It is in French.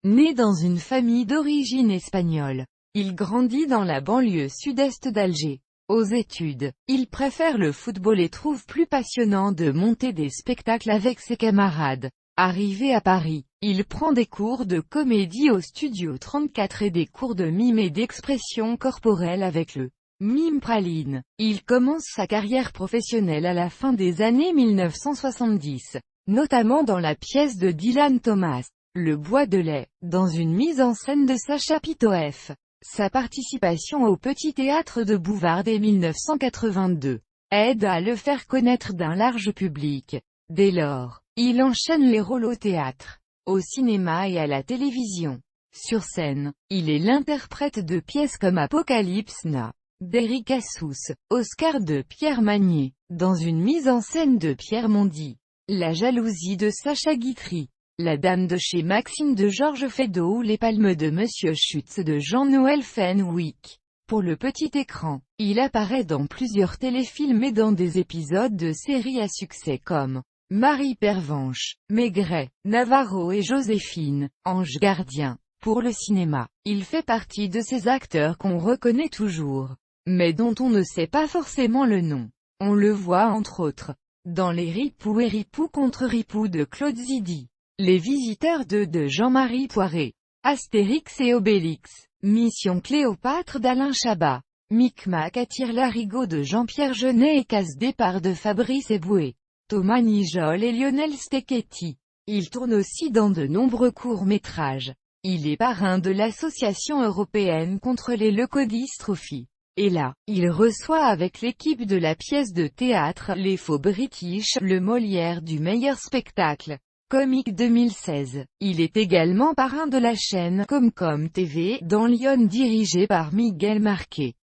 Né dans une famille d'origine espagnole, il grandit dans la banlieue sud-est d'Alger. Aux études, il préfère le football et trouve plus passionnant de monter des spectacles avec ses camarades. Arrivé à Paris, il prend des cours de comédie au Studio 34 et des cours de mime et d'expression corporelle avec le Mime Praline. Il commence sa carrière professionnelle à la fin des années 1970, notamment dans la pièce de Dylan Thomas, Le Bois de lait, dans une mise en scène de Sacha Pitoëff. Sa participation au Petit Théâtre de Bouvard dès 1982 aide à le faire connaître d'un large public. Dès lors, il enchaîne les rôles au théâtre, au cinéma et à la télévision. Sur scène, il est l'interprète de pièces comme Apocalypse Now d'Éric Assous, Oscar de Pierre Magnier, dans une mise en scène de Pierre Mondy, La jalousie de Sacha Guitry, La Dame de chez Maxime de Georges Feydeau ou Les Palmes de Monsieur Schutz de Jean-Noël Fenwick. Pour le petit écran, il apparaît dans plusieurs téléfilms et dans des épisodes de séries à succès comme Marie Pervenche, Maigret, Navarro et Joséphine, Ange Gardien. Pour le cinéma, il fait partie de ces acteurs qu'on reconnaît toujours, mais dont on ne sait pas forcément le nom. On le voit entre autres dans Les Ripoux et Ripoux contre Ripoux de Claude Zidi, Les Visiteurs de Jean-Marie Poiré, Astérix et Obélix, Mission Cléopâtre d'Alain Chabat, Micmac attire l'arigot de Jean-Pierre Jeunet et Casse-départ de Fabrice Eboué, Thomas Nijol et Lionel Stecchetti. Il tourne aussi dans de nombreux courts-métrages. Il est parrain de l'Association européenne contre les leucodystrophies. Et là, il reçoit avec l'équipe de la pièce de théâtre Les Faux British le Molière du meilleur spectacle comique 2016. Il est également parrain de la chaîne Comcom TV dans Lyon dirigée par Miguel Marquet.